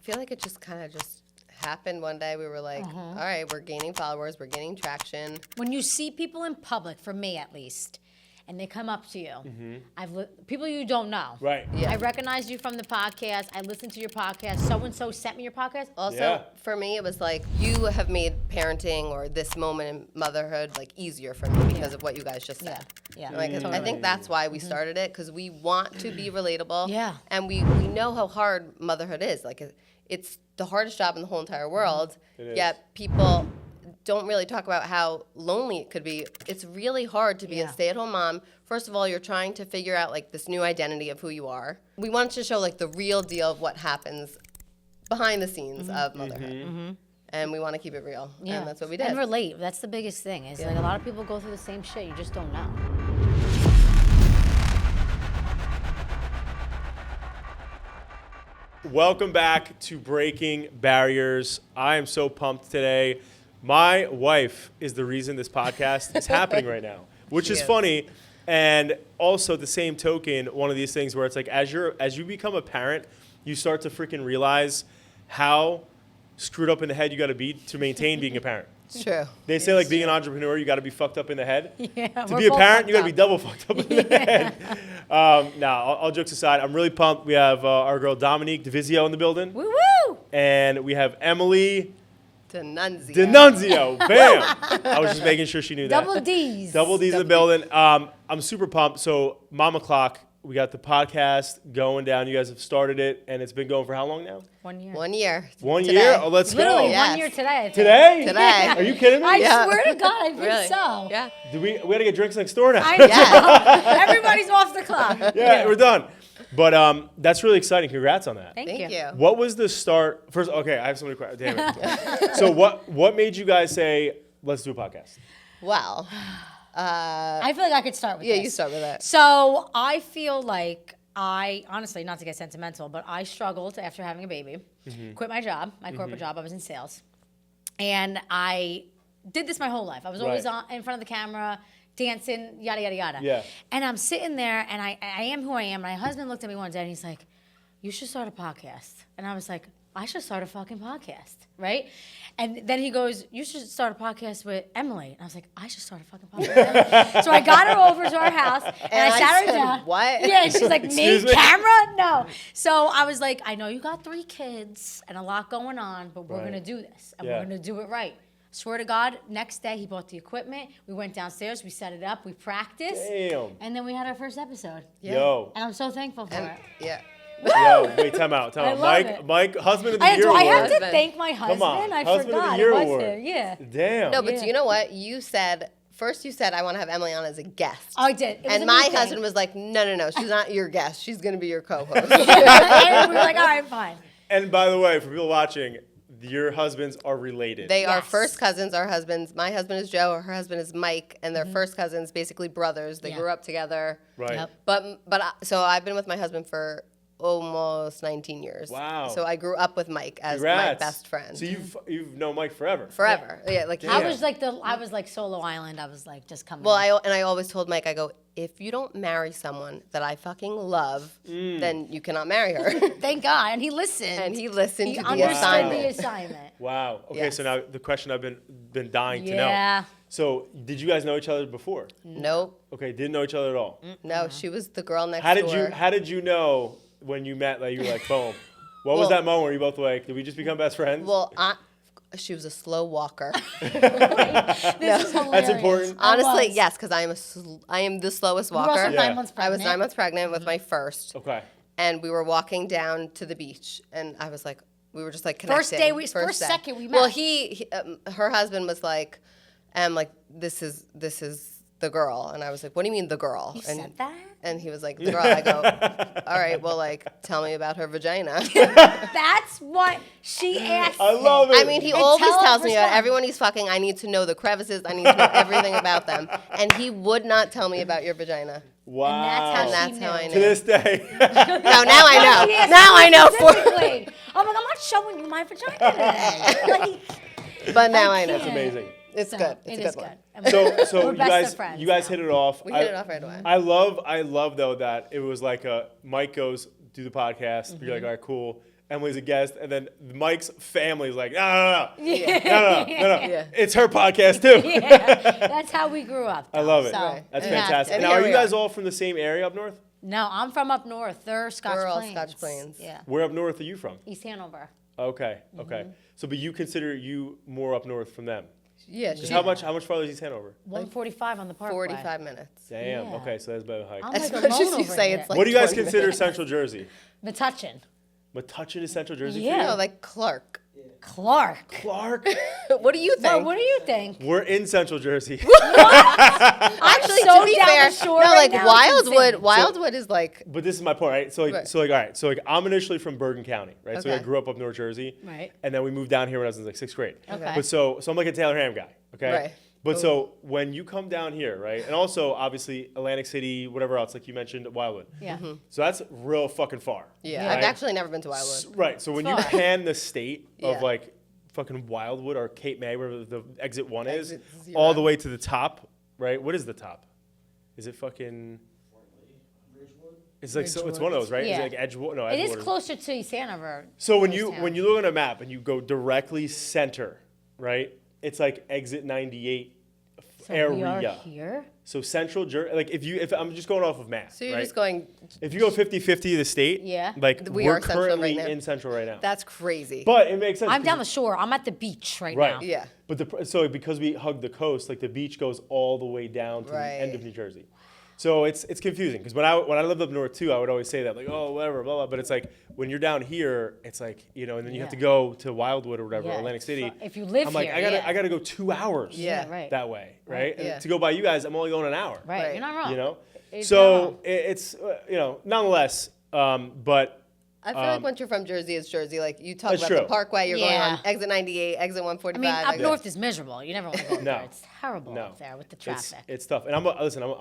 feel like it just kind of just happened one day. We were like, all right, we're gaining followers, we're gaining traction. When you see people in public, for me at least, and they come up to you, people you don't know. Right. Yeah. I recognize you from the podcast. I listened to your podcast. So-and-so sent me your podcast. Also, for me, it was like, you have made parenting or this moment in motherhood like easier for me because of what you guys just said. Yeah. Like, I think that's why we started it, because we want to be relatable. Yeah. And we know how hard motherhood is. Like, it's the hardest job in the whole entire world. Yet people don't really talk about how lonely it could be. It's really hard to be a stay-at-home mom. First of all, you're trying to figure out like this new identity of who you are. We wanted to show like the real deal of what happens behind the scenes of motherhood. And we want to keep it real. Yeah. And that's what we did. And relate. That's the biggest thing. Is like a lot of people go through the same shit. You just don't know. Welcome back to Breaking Barriers. I am so pumped today. My wife is the reason this podcast is happening right now, which is funny. And also, at the same token, one of these things where it's like, as you become a parent, you start to freaking realize how screwed up in the head you got to be to maintain being a parent. It's true. They say like being an entrepreneur, you got to be fucked up in the head. Yeah, To be a parent, you got to be double fucked up in the head. All jokes aside, I'm really pumped. We have our girl Dominique Devizio in the building. Woo woo! And we have Emily Denunzio. Bam! I was just making sure she knew that. Double D's. Double D's in the building. I'm super pumped. So, Mama Clock, we got the podcast going down. You guys have started it, and it's been going for how long now? 1 year. 1 year. 1 Today. year? Oh, let's Literally go. Yes. 1 year today. I think. Today? Today. Are you kidding me? I swear to God, I think Really? so. Yeah. We got to get drinks next door now. I know. Yeah. Everybody's off the clock. Yeah, we're done. But that's really exciting. Congrats on that. Thank you. What was the start? First, okay, I have so many questions. Damn it. So what made you guys say, let's do a podcast? Well, I feel like I could start with this. you start with that. So I feel like honestly, not to get sentimental, but I struggled after having a baby. Quit my job, my corporate job. I was in sales. And I did this my whole life. I was always in front of the camera, dancing, yada, yada, yada. Yeah. And I'm sitting there, and I am who I am. My husband looked at me one day, and he's like, you should start a podcast. And I was like, I should start a fucking podcast, right? And then he goes, you should start a podcast with Emily. And I was like, I should start a fucking podcast with Emily. So I got her over to our house, and I sat her said, down. what? Yeah, and she's like, Excuse me? me? Camera? No. So I was like, I know you got 3 kids and a lot going on, but we're Right. going to do this, and Yeah. we're going to do it right. Swear to God, next day he bought the equipment. We went downstairs, we set it up, we practiced. Damn. And then we had our first episode. Yo. And I'm so thankful for it. Yeah. Yo, wait, time out. I love it. Mike, Husband of the I, Year do I Award. have to thank my husband? on, I Husband of the forgot. Year It was Award. him. Yeah. Damn. No, but Yeah. you know what? You said I want to have Emily on as a guest. I did. It was And a my new thing. husband was like, no, she's not your guest. She's going to be your co-host. And we were like, all right, fine. And by the way, for people watching, your husbands are related. They are Yes. first cousins, our husbands. My husband is Joe, her husband is Mike, and they're first cousins, basically brothers. They Yeah. grew up together. right. Yep. So I've been with my husband for almost 19 years. Wow. So I grew up with Mike as Congrats. my best friend. So you've known Mike forever. Forever. Yeah, like Damn. I was like solo island. I was like just coming. Well, in. I always told Mike, I go, if you don't marry someone that I fucking love, then you cannot marry her. Thank God, and he listened. And he listened He to the understood assignment. the assignment. Wow. Okay, Yes. so now the question I've been dying to know. Yeah. So did you guys know each other before? Nope. Okay, didn't know each other at all. No, she was the girl next How did door. How did you know when you met that you were like, boom? What was Well- that moment where you both were like, did we just become best friends? Well, she was a slow walker. This is hilarious. That's important. I Honestly, was. yes, because I am the slowest You were walker. also Yeah. 9 months I was pregnant. 9 months pregnant with my first, Okay. and we were walking down to the beach, and I was like, we were just like connecting. First day first second we met. Well, her husband was like, this is the girl, and I was like, what do you mean the girl? You and, said that? And he was like, the girl. I go, all right, well, like, tell me about her vagina. That's what she asked. I love it. I mean, he And always tell him tells me about respond. everyone he's fucking. I need to know the crevices. I need to know everything about them. And he would not tell me about your vagina. Wow. And And that's she how I knew. knew. To this day. No, now I know. He asked Now me I know. specifically. I'm like, I'm not showing you my vagina today. Like, But now I know. That's amazing. It's so, good. It's it a is good one. good. So We're you best guys of friends you guys now. hit it off. We hit it off right away. I love though that it was like Mike goes do the podcast. You're like, all right, cool. Emily's a guest, and then Mike's family is like, no, Yeah. it's her podcast too. Yeah, that's how we grew up. I love it. So Right. That's we have fantastic. to. Now, Here are we you guys are. all from the same area up north? No, I'm from up north. They're Scotch We're all Plains. Scotch Plains. Yeah. Where up north are you from? East Hanover. Okay. So, but you consider you more up north from them? Yeah, Just she- how much farther is East Hanover? 145 on the Parkway. 45 minutes. Damn. Yeah. Okay, so that's about a hike. I'm As like much alone as you over say here. it's like What do you guys 20 consider minutes. Central Jersey? Metuchen. Metuchen is Central Jersey Yeah. No, like Clark. Clark. for you? Clark. What do you think? Well, what do you think? We're in Central Jersey. Actually, so to be down fair, the shore no, right like now, it's Wildwood. insane. Wildwood is like But this is my point, right? So like, Right. so like, all right. So like, I'm initially from Bergen County, right? So I Okay. grew up North Jersey, Right. And then we moved down here when I was in like 6th grade. Okay. But so I'm like a Taylor Ham guy, okay? Right. But so when you come down here, right, and also obviously Atlantic City, whatever else, like you mentioned, Wildwood. Yeah. So that's real fucking far. yeah. right? I've actually never been to Wildwood. Right. So when you Far. pan the state Yeah. of like fucking Wildwood or Cape May, wherever the exit 1 is, Exit 0. all the way to the top, right? What is the top? Is it fucking? It's like so. It's one of those, right? Is Yeah. it like Edgewater? No, It is Edgewater. closer to East Hanover. So when Jamestown. you look on a map and you go directly center, right? It's like exit 98 So area. we are here. So Central Jersey, like if I'm just going off of math, So you're right? just going. If you go 50-50 the state, Yeah. like We we're are central currently right now. in Central right now. That's crazy. But it makes sense. I'm 'cause down the shore. I'm at the beach right, Right. now. Yeah. But so because we hug the coast, like the beach goes all the way down to the end of Right. New Jersey. So it's confusing because when I lived up north too, I would always say that like, oh, whatever, blah blah. But it's like when you're down here, it's like, you know, and then you have to Yeah. go to Wildwood or whatever, Yeah, Atlantic it's City. if you live I'm like, here, I gotta yeah. I gotta go 2 hours. Yeah. right. That way, right? Yeah. And to go by you guys, I'm only going an hour. Right. Right. You're not wrong. You know. It's So not wrong. it's you know, nonetheless, but. I feel like once you're from Jersey, it's Jersey. Like you talk That's about true. the Parkway, you're going Yeah. on exit 98, exit 145. I mean, up exit- north is miserable. You never want to go up No. there. It's terrible No. up there with the It's, traffic. it's tough. And I'm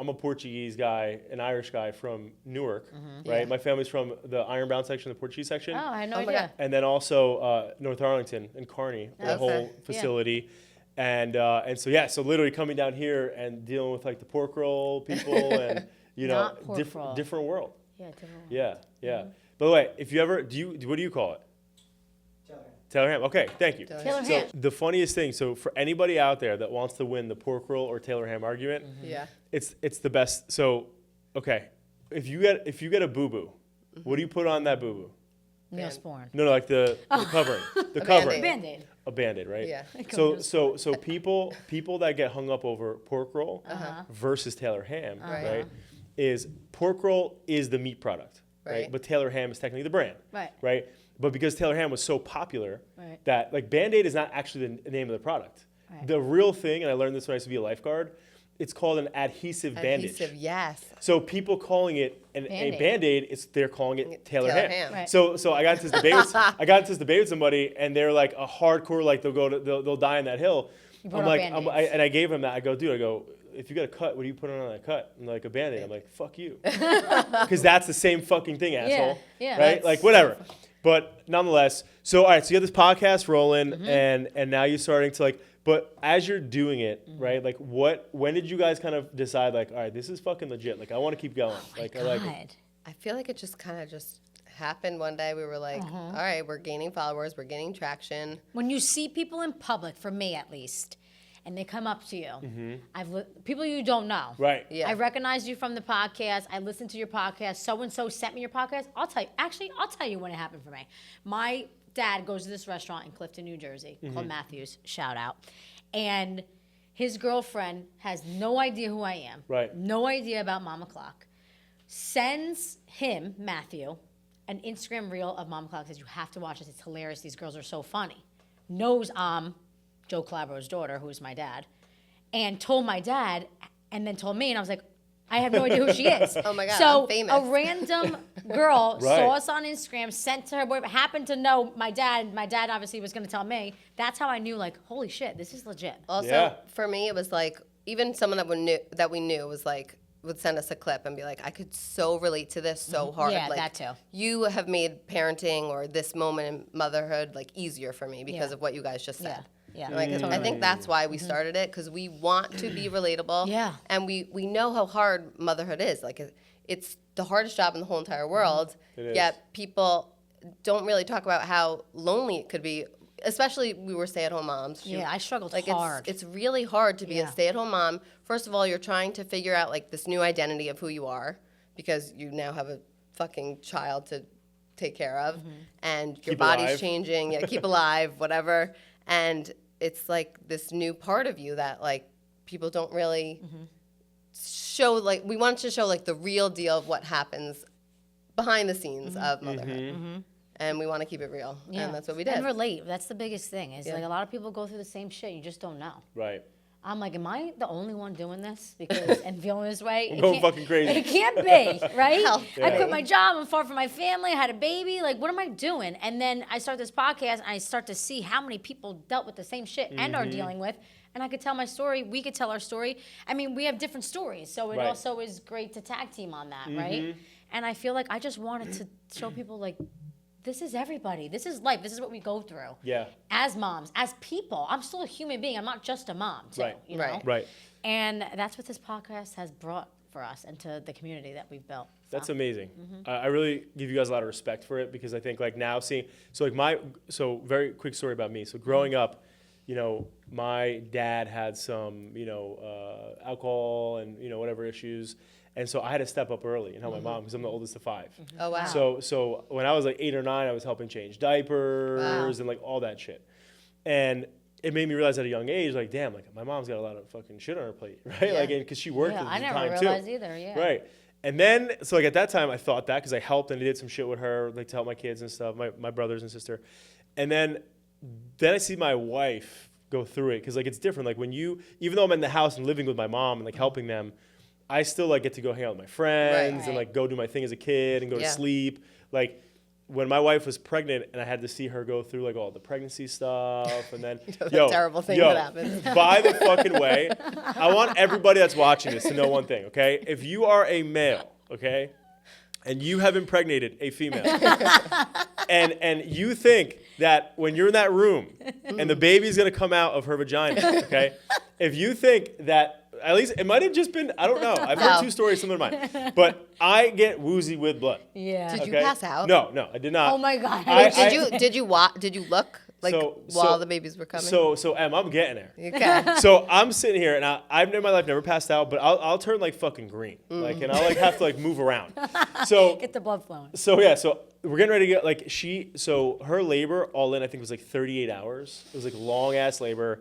a Portuguese guy, an Irish guy from Newark, right? Yeah. My family's from the Ironbound section, the Portuguese section. Oh, I had no Oh my idea. God. And then also North Arlington and Kearney, the Okay. whole Yeah. facility. And so yeah, so literally coming down here and dealing with like the pork roll people and you know Not pork roll. different world. Yeah, different. Yeah, yeah. By the way, if you ever what do you call it? Taylor ham. Okay, thank you. Taylor So ham. the funniest thing, so for anybody out there that wants to win the pork roll or Taylor ham argument, Yeah. it's the best. So, okay, if you get a boo boo, what do you put on that boo boo? Neosporin. No, like the covering, the covering, Band-Aid. Band-Aid. a Band-Aid, right? Yeah. So people that get hung up over pork roll versus Taylor ham, right? Is pork roll is the meat product, right? Right. But Taylor ham is technically the brand, Right. Right. But because Taylor ham was so popular, Right. that like Band-Aid is not actually the name of the product. Right. The real thing, and I learned this when I used to be a lifeguard, it's called an adhesive bandage. Adhesive, yes. So people calling it a Band-Aid. Band-Aid, they're calling it Taylor ham. Right. So I got into this debate with somebody, and they're like a hardcore, like they'll die on that hill. brought I'm up like, Band-Aids. and I gave him that. I go, dude, if you got a cut, what do you put on that cut? I'm like, a Band-Aid. I'm like, fuck you, because that's the same fucking thing, asshole. yeah. Right? That's Like whatever. But nonetheless, so all right, so you have this podcast rolling, and now you're starting to like. But as you're doing it, right? Like, when did you guys kind of decide, like, all right, this is fucking legit. Like, I want to keep going. Like, I like it. God. I feel like it just kind of just happened one day. We were like, all right, we're gaining followers, we're gaining traction. When you see people in public, for me at least, and they come up to you, people you don't know. Right. Yeah. I recognize you from the podcast. I listened to your podcast. So and so sent me your podcast. I'll tell you when it happened for me. My dad goes to this restaurant in Clifton, New Jersey, called Matthews. Shout out. And his girlfriend has no idea who I am. Right. No idea about Mama Clock. Sends him, Matthew, an Instagram reel of Mama Clock. Says, you have to watch this. It's hilarious. These girls are so funny. Knows I'm Joe Calabro's daughter, who is my dad. And told my dad, and then told me, and I was like, I have no idea who she is. Oh my God, So I'm famous. a random girl Right. saw us on Instagram, sent to her boyfriend, happened to know my dad. My dad obviously was going to tell me. That's how I knew, like, holy shit, this is legit. Also, Yeah. for me, it was like even someone that we knew was like would send us a clip and be like, I could so relate to this so hard. Yeah, like, that too. You have made parenting or this moment in motherhood like easier for me because Yeah. of what you guys just said. Yeah. Like, I think that's why we started it, because we want to be relatable. Yeah. And we know how hard motherhood is. Like, it's the hardest job in the whole entire world. It is. Yet people don't really talk about how lonely it could be. Especially we were stay-at-home moms. Yeah, I struggled like hard. It's really hard to be Yeah. a stay-at-home mom. First of all, you're trying to figure out like this new identity of who you are because you now have a fucking child to take care of, and your Keep body's alive. changing. Yeah, keep alive, whatever. And it's like this new part of you that like people don't really show. Like we want to show like the real deal of what happens behind the scenes of motherhood. And we want to keep it real. Yeah. And that's what we did. And relate. That's the biggest thing. Is Yeah. like a lot of people go through the same shit. You just don't know. Right. I'm like, am I the only one doing this because and feeling this way? I'm It going can't- fucking crazy. It can't be, right? Hell, I quit my job. I'm far from my family. I had a baby. Like, what am I doing? And then I start this podcast, and I start to see how many people dealt with the same shit and are dealing with. And I could tell my story. We could tell our story. I mean, we have different stories, so it Right. also is great to tag team on that, right? And I feel like I just wanted to show people like, this is everybody. This is life. This is what we go through. Yeah. As moms, as people, I'm still a human being. I'm not just a mom, too. Right. You know? Right. Right. And that's what this podcast has brought for us and to the community that we've built. That's So, amazing. I really give you guys a lot of respect for it because I think like now seeing so very quick story about me. So growing up, you know, my dad had some alcohol and whatever issues, and so I had to step up early and help my mom because I'm the oldest of 5. Oh, wow. So when I was like 8 or 9, I was helping change diapers Wow. and like all that shit, and it made me realize at a young age, like damn, like my mom's got a lot of fucking shit on her plate, right? Yeah. Like because she worked Yeah, at I the never time realized too. either, yeah. Right. And then, so like at that time, I thought that because I helped and I did some shit with her, like to help my kids and stuff, my brothers and sister. And then I see my wife go through it because like it's different. Like when even though I'm in the house and living with my mom and like helping them, I still like get to go hang out with my friends Right. and like go do my thing as a kid and go to Yeah. sleep. Like when my wife was pregnant and I had to see her go through like all the pregnancy stuff and then The terrible thing that happens. by the fucking way, I want everybody that's watching this to know one thing, okay? If you are a male, okay, and you have impregnated a female, and you think that when you're in that room and the baby's gonna come out of her vagina, okay, if you think that at least it might have just been, I don't know. I've heard No. 2 stories similar to mine, but I get woozy with blood. Yeah. Did you okay? pass out? No, I did not. Oh my God. Did you look like So- while the babies were coming? So Em, I'm getting there. Okay. So I'm sitting here, and I've in my life never passed out, but I'll turn like fucking green, like, and I'll like have to like move around. So Get the blood flowing. so yeah, so we're getting ready to get like so her labor all in I think was like 38 hours. It was like long ass labor,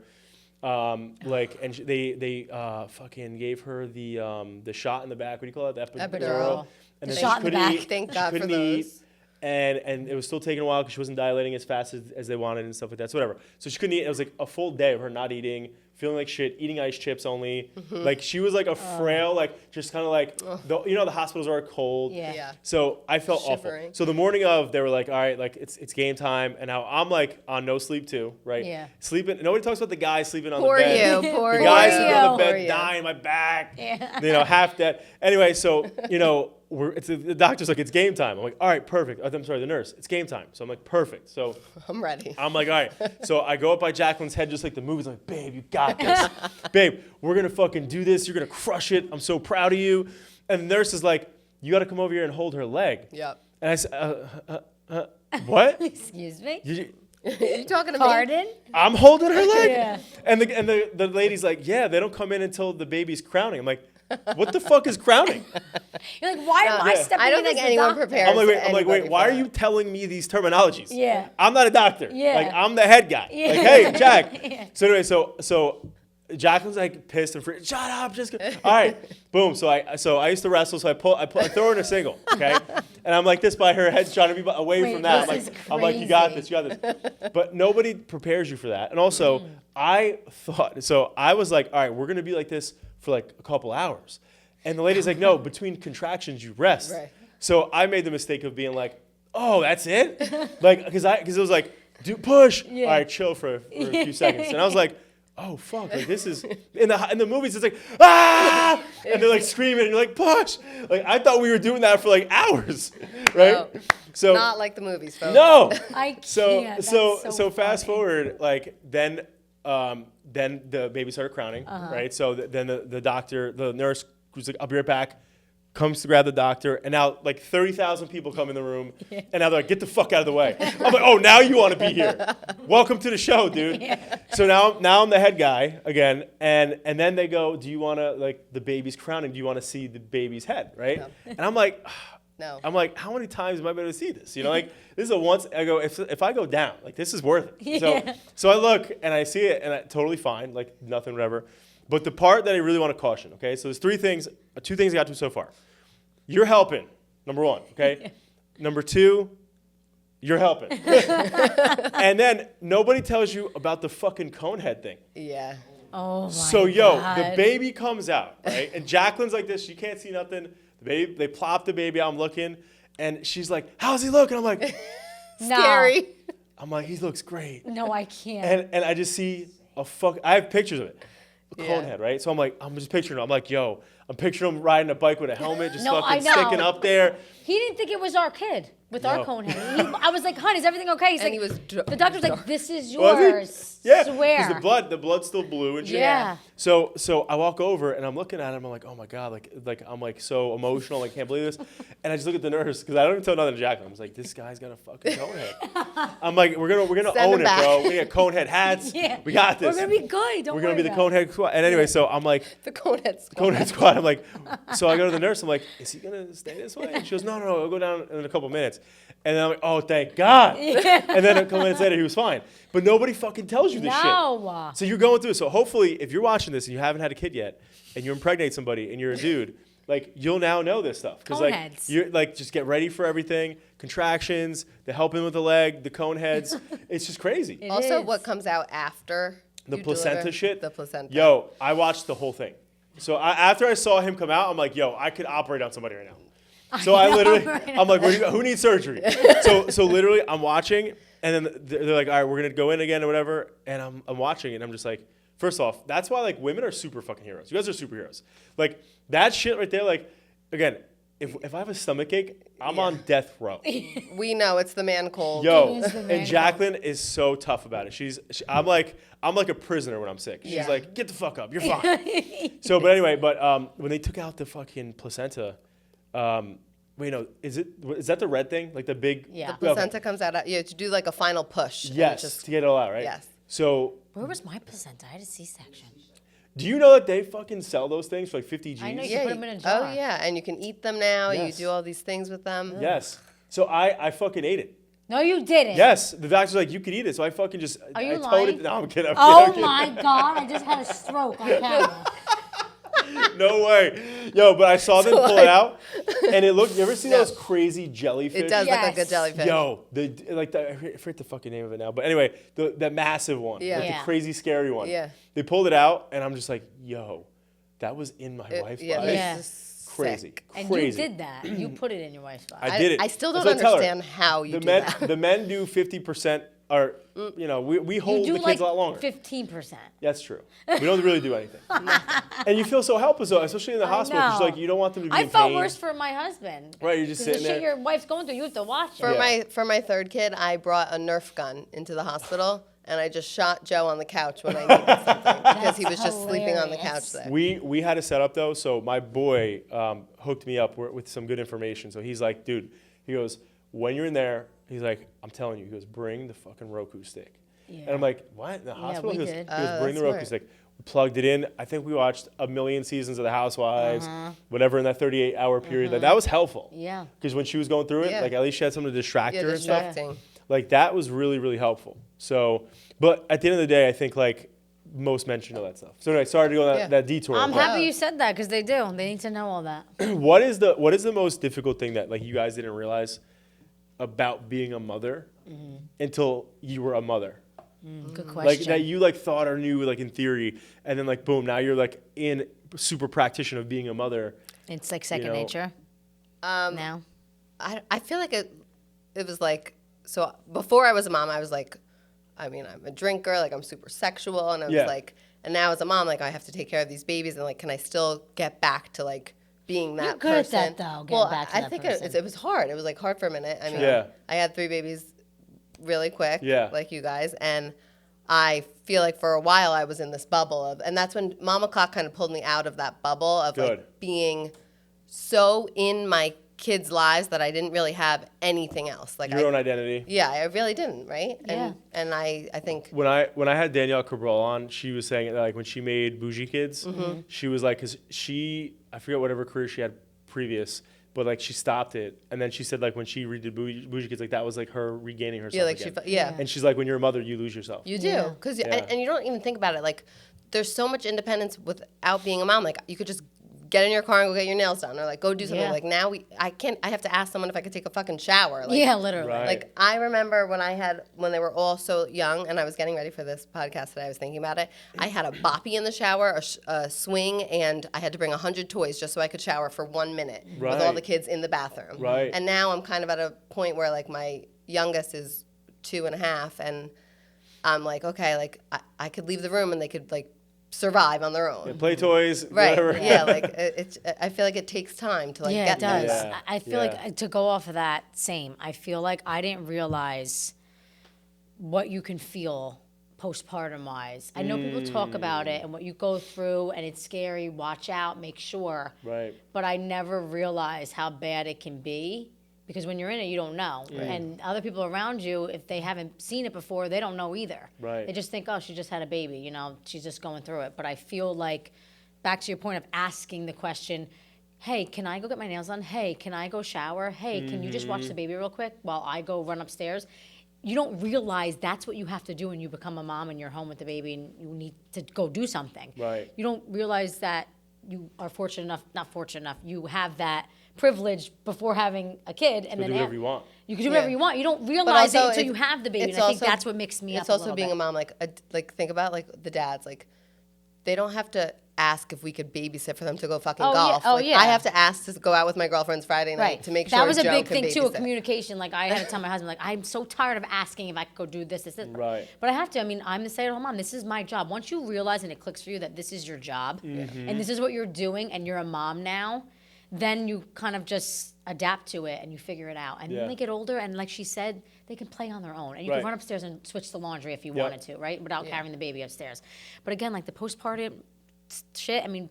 like and they fucking gave her the shot in the back. What do you call it? The Epidural. And The then shot she in the couldn't back. eat. Thank She God for couldn't those. eat. And it was still taking a while because she wasn't dilating as fast as they wanted and stuff like that. So whatever. So she couldn't eat. It was like a full day of her not eating, feeling like shit, eating ice chips only. Like she was like a frail, like just kind of like the hospitals are cold. Yeah. Yeah. So I felt Shivering. awful. So the morning of, they were like, all right, like it's game time, and now I'm like on no sleep too, right? Yeah. Sleeping. Nobody talks about the guy sleeping on Poor the bed. you. Poor The you. guy sleeping on the Poor bed, you. dying, my back. Yeah. Half dead. Anyway, so the doctor's like, it's game time. I'm like, all right, perfect. I'm sorry, the nurse. It's game time. So I'm like, perfect. So I'm ready. I'm like, all right. So I go up by Jacqueline's head, just like the movies. I'm like, babe, you got this. Babe, we're going to fucking do this. You're going to crush it. I'm so proud of you. And the nurse is like, you got to come over here and hold her leg. Yep. And I said, what? Excuse me. You talking to me? Pardon? I'm holding her leg? Yeah. And the lady's like, yeah, they don't come in until the baby's crowning. I'm like, what the fuck is crowning? You're like, why am I Yeah. stepping I don't in think as the anyone doctor? prepares. I'm like, wait, anybody why for are you that. telling me these terminologies? Yeah. I'm not a doctor. Yeah. Like, I'm the head guy. Yeah. Like, hey, Jack. Yeah. So anyway, so Jacqueline's like pissed and free. Shut up, just go. All right, boom. So I used to wrestle, so I throw her in a single, okay, and I'm like this by her head, trying to be away Wait, from that. this is I'm like, you got crazy. this. But nobody prepares you for that. And also, I was like, all right, we're gonna be like this for like a couple hours, and the lady's like, no, between contractions you rest. Right. So I made the mistake of being like, oh, that's it, like because it was like, dude, push. Yeah. All right, chill for a few seconds, and I was like. Oh fuck! Like this is in the movies. It's like ah, and they're like screaming, and you're like push. Like I thought we were doing that for like hours, right? No, So Not like the movies, folks. no. I can't. So That's so fast funny. forward, like then the baby started crowning, right? So then the doctor, the nurse was like, "I'll be right back." comes to grab the doctor, and now like 30,000 people come in the room, and now they're like, get the fuck out of the way. I'm like, oh, now you want to be here. Welcome to the show, dude. So now I'm the head guy again, and then they go, do you want to, like, the baby's crowning, do you want to see the baby's head, right? No. And I'm like, no. I'm like, how many times am I going to see this? You know, like, this is a once, I go, if I go down, like, this is worth it. So I look, and I see it, and I totally fine, like, nothing, whatever. But the part that I really want to caution, okay? So there's two things I got to so far. You're helping, number one, okay? Number two, you're helping. And then nobody tells you about the fucking cone head thing. Yeah. Oh, my So, God. the baby comes out, right? And Jacqueline's like this. She can't see nothing. The baby, they plop the baby out. I'm looking. And she's like, how's he look? And I'm like, Scary. I'm like, he looks great. No, I can't. And I just see I have pictures of it. Cone head, right? So I'm just picturing him. I'm like, yo, I'm picturing him riding a bike with a helmet, just fucking sticking up there. He didn't think it was our kid with our cone head. I was like, hon, is everything okay? He's And like, he was the doctor's like, this is Was yours. he? Yeah. Swear. Because the blood's still blue and shit. Yeah. So I walk over and I'm looking at him. I'm like, oh my God, like I'm like so emotional. I can't believe this. And I just look at the nurse because I don't even tell nothing to Jacqueline. I was like, this guy's got a fucking cone head. I'm like, we're gonna Send own him it, back. bro. We got cone head hats. Yeah. We got this. We're gonna be good. Don't We're gonna worry be the about cone head squad. And anyway, so I'm like, The cone head squad. cone head squad. I'm like, so I go to the nurse. I'm like, is he gonna stay this way? And she goes, no, I'll go down in a couple minutes. And then I'm like, oh, thank God. And then a couple minutes later, he was fine. But nobody fucking tells you this shit. No. So you're going through it. So hopefully, if you're watching this and you haven't had a kid yet, and you impregnate somebody and you're a dude, like, you'll now know this stuff. Because, like, Coneheads. you're like, just get ready for everything. Contractions, the helping with the leg, the cone heads. It's just crazy. It Also, is. what comes out after The you placenta deliver? shit. The placenta. Yo, I watched the whole thing. So after I saw him come out, I'm like, yo, I could operate on somebody right now. So I literally, I'm like, who needs surgery? So literally, I'm watching, and then they're like, all right, we're gonna go in again or whatever, and I'm watching, and I'm just like, first off, that's why, like, women are super fucking heroes. You guys are superheroes. Like, that shit right there, like, again, if I have a stomach ache, I'm on death row. We know it's the man cold. Yo, It is the man and Jacqueline is so tough about it. I'm like a prisoner when I'm sick. She's Yeah. like, get the fuck up, you're fine. So, but anyway, when they took out the fucking placenta, wait, no, is that the red thing? Like the big? Yeah. The placenta comes out. You have to do like a final push. and Yes, just- to get it all out, right? Yes. So, Where was my placenta? I had a C-section. do you know that they fucking sell those things for like 50 G's? I know you Yeah. put them in a jar. Oh yeah, and you can eat them now. Yes. You do all these things with them. Yes. So I fucking ate it. No, you didn't. Yes. The doctor's like, you could eat it. So I fucking just, Are you I told lying? it. No, I'm kidding. I'm Oh kidding. my God! I just had a stroke on camera. No way. Yo, but I saw them pull it out, and it looked, you ever see those crazy jellyfish? It does look like a Yes. jellyfish. Yo, I forget the fucking name of it now. But anyway, the massive one, Yeah. like Yeah. the crazy scary one. Yeah. They pulled it out, and I'm just like, yo, that was in my wife's Yeah. body. Yeah. This is Crazy, sick. And crazy. you did that. You put it in your wife's body. I did it. I still That's don't what I tell her. understand how you the do men, that. The men do 50%, or you know, we You hold do the kids a lot longer. 15%. That's true. We don't really do anything. And you feel so helpless, though, especially in the hospital, because know. like you don't want them to be I in felt pain. worse for my husband. Right, you're just 'Cause the sitting shit there. your wife's going through, you have to watch For it. Yeah. my third kid, I brought a Nerf gun into the hospital, and I just shot Joe on the couch when I needed something because he was just sleeping on the couch hilarious. there. We had a setup though, so my boy hooked me up with some good information. So he's like, dude, he goes, when you're in there, he's like, I'm telling you, he goes, bring the fucking Roku stick. And I'm like, what? In the hospital? we He goes, did. he goes, bring that's the Roku smart. stick. We plugged it in. I think we watched a million seasons of The Housewives, whatever in that 38-hour period. Like, that was helpful. Yeah. Because when she was going through it, Yeah. like at least she had something to distract Yeah, her and stuff. distracting. Like that was really, really helpful. So, but at the end of the day, I think like most men should know that stuff. So anyway, sorry to go on Yeah. that detour. I'm but happy you said that because they do. They need to know all that. what is the most difficult thing that like you guys didn't realize about being a mother until you were a mother? Good Like question. that you like thought or knew like in theory, and then like boom, now you're like in super practitioner of being a mother. It's like second know, nature now. I feel like it was like, so before I was a mom, I was like, I mean, I'm a drinker, like I'm super sexual, and I was Yeah. like, and now as a mom, like I have to take care of these babies, and like, can I still get back to like being that You're good at person? that, though, getting well, back to I that think person. it was hard. It was like hard for a minute. I mean, Yeah. I had 3 babies really quick, Yeah. like you guys, and I feel like for a while I was in this bubble of, and that's when Mama Clock kind of pulled me out of that bubble of Good. like being so in my kids' lives that I didn't really have anything else. Like Your own identity. Yeah, I really didn't, right? Yeah. And I think When I had Danielle Cabral on, she was saying that, like, when she made Bougie Kids, she was like, because I forget whatever career she had previous, but like she stopped it, and then she said like when she redid Bougie Kids, like that was like her regaining herself again. And she's like, when you're a mother, you lose yourself. You do, because and you don't even think about it. Like, there's so much independence without being a mom. Like, you could just get in your car and go get your nails done, or like go do something. Like now I have to ask someone if I could take a fucking shower. Like, literally. Right. Like, I remember when they were all so young, and I was getting ready for this podcast today, I was thinking about it. I had a boppy in the shower, a swing, and I had to bring 100 toys just so I could shower for 1 minute with all the kids in the bathroom. Right. And now I'm kind of at a point where like my youngest is 2.5, and I'm like, okay, like I could leave the room and they could like survive on their own. Play toys, Right. whatever. Yeah, like I feel like it takes time to like get it does. there. Yeah. I feel like to go off of that same, I feel like I didn't realize what you can feel postpartum wise. I know people talk about it and what you go through, and it's scary. Watch out, make sure. Right. But I never realized how bad it can be. Because when you're in it, you don't know. And other people around you, if they haven't seen it before, they don't know either. Right. They just think, oh, she just had a baby, you know, she's just going through it. But I feel like, back to your point of asking the question, hey, can I go get my nails done? Hey, can I go shower? Hey, can you just watch the baby real quick while I go run upstairs? You don't realize that's what you have to do when you become a mom and you're home with the baby and you need to go do something. Right. You don't realize that you are not fortunate enough, you have that privilege before having a kid, and So then do whatever you want. you can do whatever you want. You don't realize it also until you have the baby. And I think that's what makes me up. It's also a little being bit. a mom. Like think about like the dads. Like, they don't have to ask if we could babysit for them to go fucking golf. Oh, Like, yeah. I have to ask to go out with my girlfriends Friday night to make sure that was a Joe big can thing too, of babysit. communication. Like, I had to tell my husband, like, I'm so tired of asking if I could go do this. Right. But I have to. I mean, I'm the stay-at-home mom. This is my job. Once you realize and it clicks for you that this is your job and this is what you're doing, and you're a mom now, then you kind of just adapt to it and you figure it out. And then they get older, and like she said, they can play on their own. And you can run upstairs and switch the laundry if you wanted to, right? Without carrying the baby upstairs. But again, like the postpartum shit, I mean,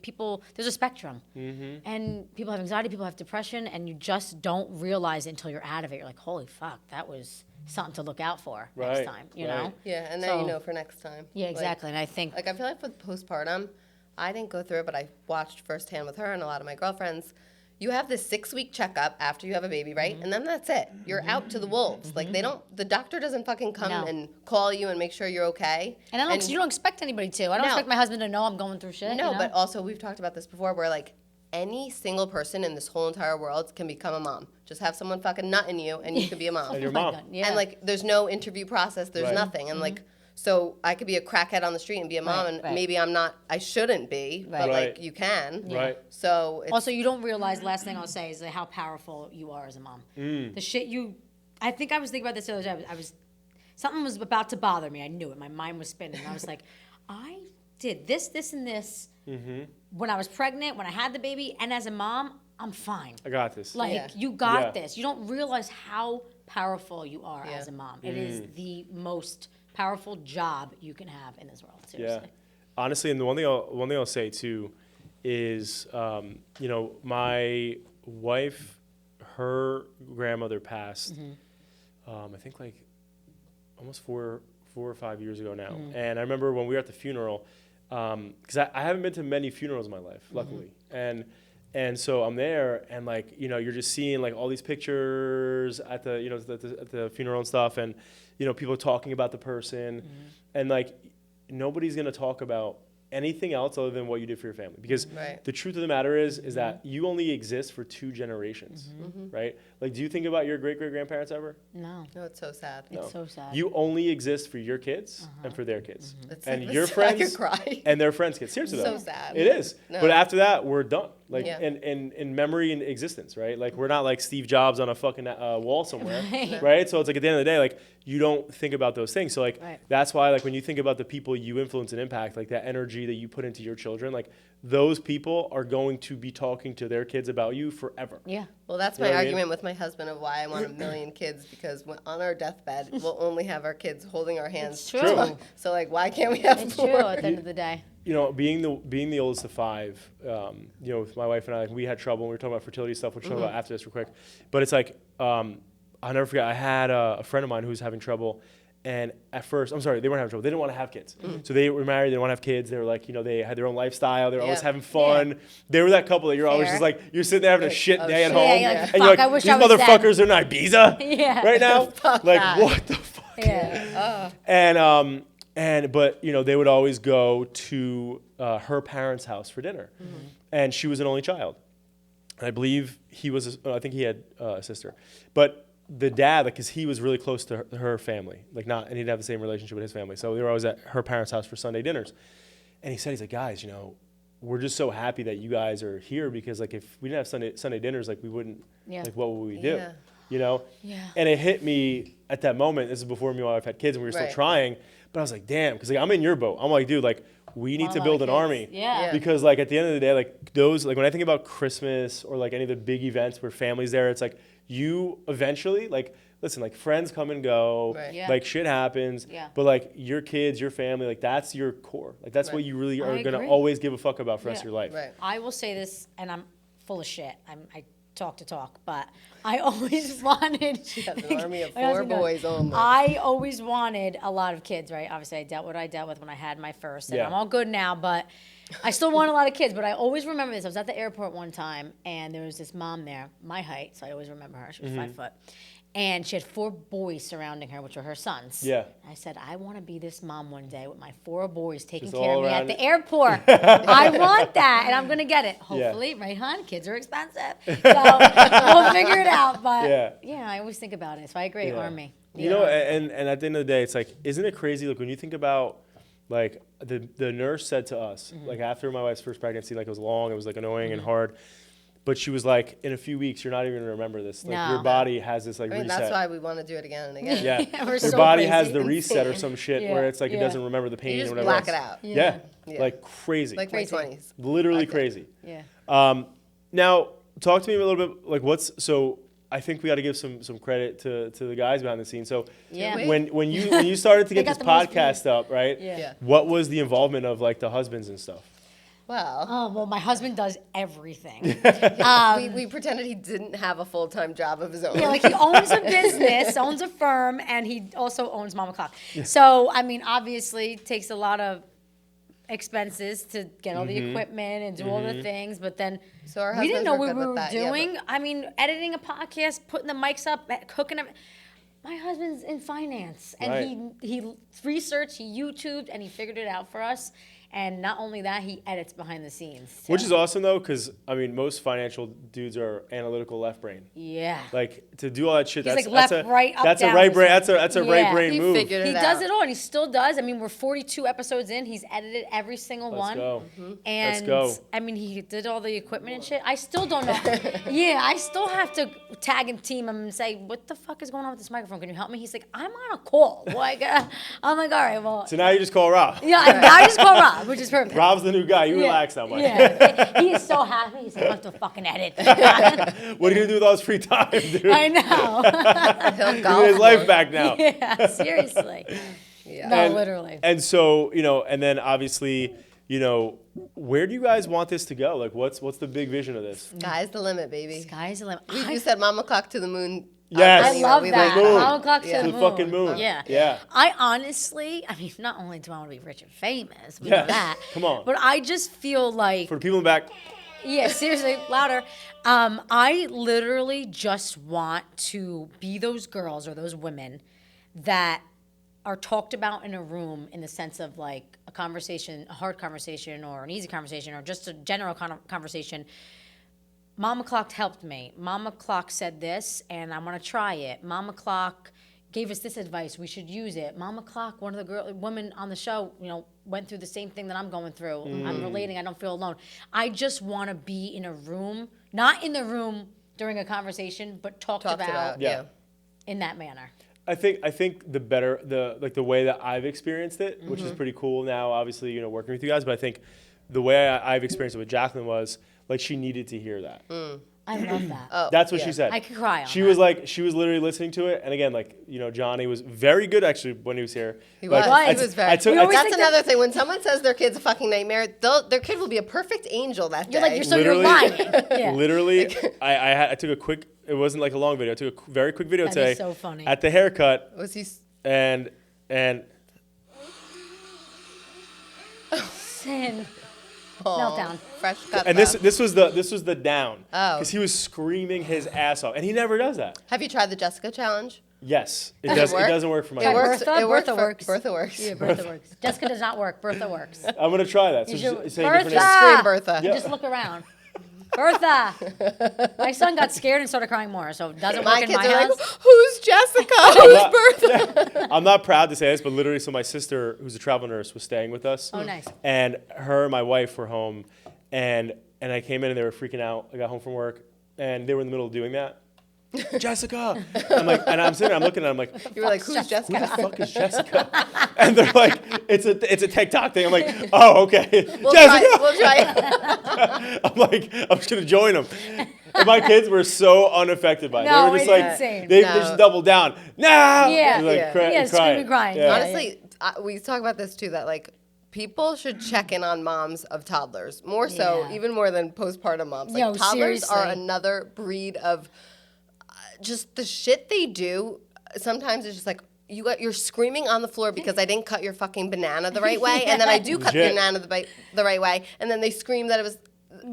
there's a spectrum. And people have anxiety, people have depression, and you just don't realize it until you're out of it. You're like, holy fuck, that was something to look out for next time, you know? Yeah, and then you know for next time. Yeah, exactly. And I think... Like, I feel like with postpartum, I didn't go through it, but I watched firsthand with her and a lot of my girlfriends. You have this 6-week checkup after you have a baby, right? And then that's it. You're out to the wolves. Like, the doctor doesn't fucking come and call you and make sure you're okay. And you don't expect anybody to. I don't expect my husband to know I'm going through shit. No, you know? but also we've talked about this before where, like, any single person in this whole entire world can become a mom. Just have someone fucking nut in you and you can be a mom. And your mom. God, yeah. And, like, there's no interview process. There's nothing. And, like, so I could be a crackhead on the street and be a mom, and maybe I shouldn't be, but like you can. Right. So it's, also, you don't realize, last thing I'll say is how powerful you are as a mom. The shit I think I was thinking about this the other day. Something was about to bother me. I knew it. My mind was spinning. I was like, I did this, and this when I was pregnant, when I had the baby, and as a mom, I'm fine. I got this. Like, you got this. You don't realize how powerful you are as a mom. It is the most powerful job you can have in this world. Seriously. Yeah. Honestly, and the one thing I'll say too is, you know, my wife, her grandmother passed, I think like almost four or 5 years ago now. And I remember when we were at the funeral, because I haven't been to many funerals in my life, luckily. And so I'm there, and like, you know, you're just seeing like all these pictures at the, you know, at the funeral and stuff, and you know, people talking about the person, and like nobody's gonna talk about anything else other than what you did for your family, because the truth of the matter is that you only exist for 2 generations, right? Like, do you think about your great-great-grandparents ever? No. no, it's so sad. It's so sad. You only exist for your kids and for their kids, It's and like, your I friends could cry. and their friends' kids. Seriously, So though, sad. it is. No. But after that, we're done. Like, Yeah. in memory and existence, right? Like, we're not like Steve Jobs on a fucking wall somewhere, Right. right? So it's like at the end of the day, like, you don't think about those things. So like, Right. that's why like when you think about the people you influence and impact, like that energy energy that you put into your children, like those people are going to be talking to their kids about you forever. Yeah. Well, that's You know my what I mean? argument with my husband of why I want 1,000,000 kids, because on our deathbed, we'll only have our kids holding our hands. It's true. So like, why can't we have It's more? true at the end of the day. You know, being the oldest of 5, you know, with my wife and I, we had trouble. We were talking about fertility stuff, which we'll talk about after this real quick. But it's like, I'll never forget, I had a friend of mine who was having trouble. And at first, I'm sorry, they weren't having trouble. They didn't want to have kids. So they were married, they didn't want to have kids. They were like, you know, they had their own lifestyle. They were always Yeah. having fun. Yeah. They were that couple that you're always Fair. just like, you're sitting there having a shit oh, day at shit. home. Yeah, you're like, and fuck, you're like, I wish these I was them. motherfuckers are in Ibiza Yeah. right now? Fuck like, that. what the fuck? Yeah. But you know, they would always go to her parents' house for dinner, and she was an only child. And I believe I think he had a sister, but the dad, like, cause he was really close to her family, like and he didn't have the same relationship with his family, so they were always at her parents' house for Sunday dinners. And he said, he's like, guys, you know, we're just so happy that you guys are here, because like if we didn't have Sunday dinners, like we wouldn't, like what would we do? Yeah. You know? Yeah. And it hit me at that moment. This is before me and my wife had kids, and we were still Right. trying. But I was like, damn, because like I'm in your boat. I'm like, dude, like we need Want to a lot build of an kids. army. Yeah. Because like at the end of the day, like those, like when I think about Christmas or like any of the big events where family's there, it's like you eventually, like, listen, like friends come and go, Right. Yeah. like shit happens. Yeah. But like your kids, your family, like that's your core. Like that's what Right. you really I are gonna agree. always give a fuck about for the rest of Yeah. your life. Right. I will say this, and I'm full of shit. I talk to talk, but I always wanted. She has an army of My 4 husband does. boys only. I always wanted a lot of kids, right? Obviously, I dealt with when I had my first, and Yeah. I'm all good now, but I still want a lot of kids. But I always remember this. I was at the airport one time, and there was this mom there, my height, so I always remember her. She was 5 foot. And she had 4 boys surrounding her, which were her sons. Yeah. I said, I want to be this mom one day with my 4 boys taking Just care of all me at around the it. airport. I want that, and I'm going to get it. Hopefully, right, hon? Kids are expensive. So we'll figure it out. But yeah, I always think about it. So I agree, Yeah. Army. You know, and at the end of the day, it's like, isn't it crazy? Like when you think about, like the nurse said to us, like after my wife's first pregnancy, like it was long, it was like annoying and hard, but she was like, in a few weeks, you're not even gonna remember this. Like your No. body has this like I mean, reset. that's why we want to do it again and again. Yeah, Yeah, we're your so body crazy. has the reset or some shit Yeah, where it's like it yeah. doesn't remember the pain You just or whatever. black it else. out. Yeah. Yeah. Like crazy, Like Crazy. my 20s. literally Like that. crazy. Yeah. Now, talk to me a little bit, like so I think we got to give some credit to the guys behind the scenes. So Yeah. when you started to They get got this the most podcast up, right? Yeah. Yeah. What was the involvement of like the husbands and stuff? Well, Oh, well, my husband does everything. we pretended he didn't have a full-time job of his own. Yeah, like he owns a business, owns a firm, and he also owns Mama Clock. So, I mean, obviously, it takes a lot of expenses to get all the equipment and do all the things, but then So our we didn't husbands know were what good we with were that, yeah, doing. I mean, editing a podcast, putting the mics up, cooking them. My husband's in finance, and Right. he researched, he YouTubed, and he figured it out for us. And not only that, he edits behind the scenes. Which is awesome though, because I mean, most financial dudes are analytical left brain. Yeah. Like to do all that shit. He's That's like left, that's a, right, up, That's down a right is brain. like- That's a Yeah. right brain He move. figured He it does out. it all, and he still does. I mean, we're 42 episodes in. He's edited every single Let's one. go. And Let's go. I mean, he did all the equipment and shit. I still don't know. Yeah, I still have to tag and team him and say, "What the fuck is going on with this microphone? Can you help me?" He's like, "I'm on a call." Like, I'm like, "All right, well." So now you just call Rob. Yeah, I just call Rob, which is perfect. Rob's the new guy. You Yeah. relax now, Mike. Yeah, he is so happy. He's like, "I have to fucking edit." What are you gonna do with all his free time, dude? I know. He'll Give golf his life more. back now. Yeah, seriously. Yeah. No, And- literally. And so, you know, and then obviously, you know, where do you guys want this to go? Like, what's the big vision of this? Sky's the limit, baby. Sky's the limit. You said Mama Clock to the moon. Yes. I Anyway, love we that. like Moon. Mama Clock to Yeah. the To moon. the fucking moon. Yeah. Yeah. I honestly, I mean, not only do I want to be rich and famous, we Yeah. know that. Come on. But I just feel like, For the people in the back, yeah, seriously, louder. I literally just want to be those girls or those women that are talked about in a room in the sense of like a conversation, a hard conversation or an easy conversation or just a general conversation. Mama Clock helped me. Mama Clock said this, and I'm gonna try it. Mama Clock gave us this advice. We should use it. Mama Clock, one of the women on the show, you know, went through the same thing that I'm going through. I'm relating. I don't feel alone. I just want to be in a room, not in the room during a conversation, but talked Talked about about, Yeah. yeah. in that manner. I think the way that I've experienced it, which is pretty cool now, obviously, working with you guys, but I think the way I've experienced it with Jacqueline was like she needed to hear that. I love that. Oh, That's what she said. I could cry on She that. was like, she was literally listening to it, and again, like, Johnny was very good actually when he was here. He Like, was. He was very. We always That's think another thing. When someone says their kid's a fucking nightmare, their kid will be a perfect angel that day. You're like, you're lying. Yeah. Literally, I took a quick. It wasn't like a long video. I took a very quick video That today. is so funny. At the haircut. Was he? And Sin. Meltdown. Fresh cut. and this was the down. Oh. Because he was screaming his ass off, and he never does that. Have you tried the Jessica challenge? Yes, it Does does. it work? It doesn't work for my. It kids. works. Bertha? It works. Bertha works. Bertha works. Yeah, Bertha works. Jessica does not work. Bertha works. I'm gonna try that. So You should- just say different Bertha! names. Scream Bertha. Yeah. Just look around. Bertha. My son got scared and started crying more, so it doesn't My work in kids my are like, house. who's Jessica? Who's Bertha? I'm not proud to say this, but literally, so my sister, who's a travel nurse, was staying with us. Oh, nice. And her and my wife were home, and I came in and they were freaking out. I got home from work, and they were in the middle of doing that. Jessica. I'm like, and I'm sitting there, I'm looking at them, like, You were like, who's Jessica? who the fuck is Jessica? And they're like, it's a TikTok thing. I'm like, oh, okay. We'll Jessica. try it. I'm like, I'm just gonna join them. And my kids were so unaffected by it. No, They were just it's like, insane. they No. just doubled down. No. Yeah. Like, Yeah. Yeah, screaming, crying. Yeah. Honestly, we talk about this too. That like people should check in on moms of toddlers more so, Yeah. even more than postpartum moms. Like Yo, toddlers are seriously. another breed of just the shit they do. Sometimes it's just like. You're screaming on the floor because I didn't cut your fucking banana the right way, and then I do cut the Legit. banana the right way, and then they scream that it was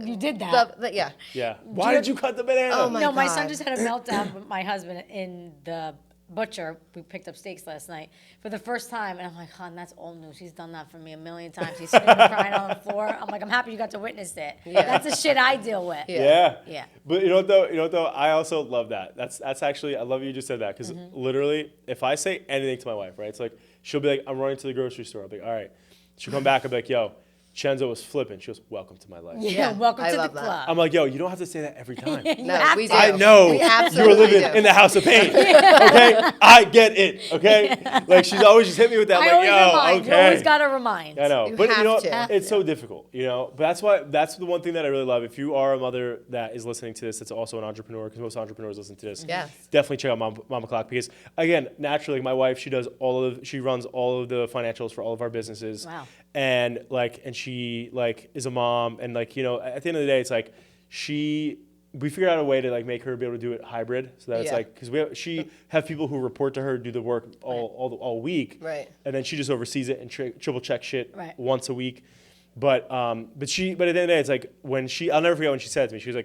You did that. yeah. Yeah. Why did you cut the banana? Oh my No, my son God. just had a meltdown with my husband in the butcher. We picked up steaks last night for the first time, and I'm like, hon, that's old news. He's done that for me a million times. He's screaming, crying on the floor. I'm like, I'm happy you got to witness it. Yeah. That's the shit I deal with. Yeah. Yeah. But you know what though? I also love that. That's actually, I love you just said that because literally, if I say anything to my wife, right, it's like she'll be like, I'm running to the grocery store. I'll be like, all right. She'll come back. I'll be like, yo, Chenzo was flipping. She goes, welcome to my life. Yeah, Yeah, welcome I to the love that. club. I'm like, yo, you don't have to say that every time. You No, have we to. do. I know We you were absolutely living do. in the house of pain. Okay, I get it. Okay, like she's always just hit me with that. I Like, always yo, remind. okay. You always got to remind. I know, You but you have know, to. it's so difficult, But that's the one thing that I really love. If you are a mother that is listening to this, that's also an entrepreneur, because most entrepreneurs listen to this. Yes. Definitely check out Mama Clock because, again, naturally, my wife, she runs all of the financials for all of our businesses. Wow. And she is a mom, and at the end of the day, it's like we figured out a way to make her be able to do it hybrid, so that it's Yeah. because she have people who report to her, do the work all week, Right. and then she just oversees it and triple check shit Right. once a week. But at the end of the day, it's like I'll never forget when she said to me, she was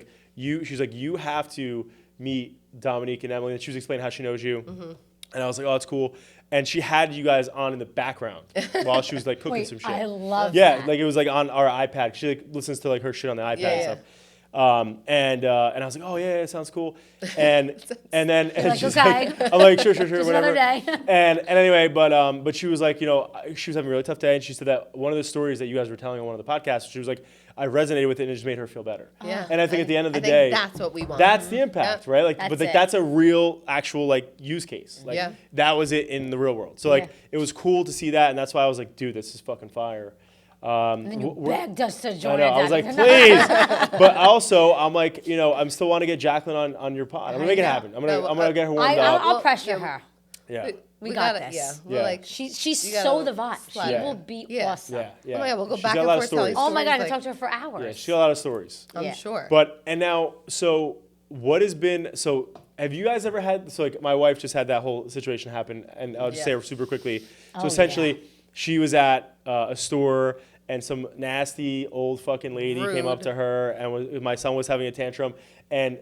like, you have to meet Dominique and Emily, and she was explaining how she knows you. Mm-hmm. And I was like, oh, that's cool. And she had you guys on in the background while she was cooking Wait, some shit. I love Yeah, that. it was on our iPad. She listens to her shit on the iPad Yeah, and yeah. stuff. And I was like, oh yeah, it sounds cool. And then like, she's okay. like, I'm like, sure, Just whatever. another day. And anyway, but she was like, she was having a really tough day, and she said that one of the stories that you guys were telling on one of the podcasts, she was like, I resonated with it, and it just made her feel better. Yeah. And I think at the end of the I think day, that's what we want. that's the impact, Yep. right? That's it. That's a real, actual use case. Yeah. That was it in the real world. So Yeah. it was cool to see that, and that's why I was like, dude, this is fucking fire. And then you begged us to I join know. it. I was like, please. But also, I'm like, I'm still want to get Jacqueline on your pod. I'm gonna make it know. happen. I'm No, gonna get her warmed I'll up. pressure Yeah. her. Yeah. We got gotta- this. Yeah. Yeah. We're She's You so gotta the vibe. She slide Yeah. will be Yeah. awesome. Yeah. Yeah. Oh my God, we'll go She's back got a and lot of forth telling stories. Oh my God, I Stories talked to her for hours. Yeah, she's got a lot of stories. I'm Yeah. sure. And now, so what has been, so have you guys ever had, my wife just had that whole situation happen, and I'll just say Yeah. it super quickly. So Oh, essentially, she was at a store, and some nasty old fucking lady came up Rude. to her, and my son was having a tantrum, and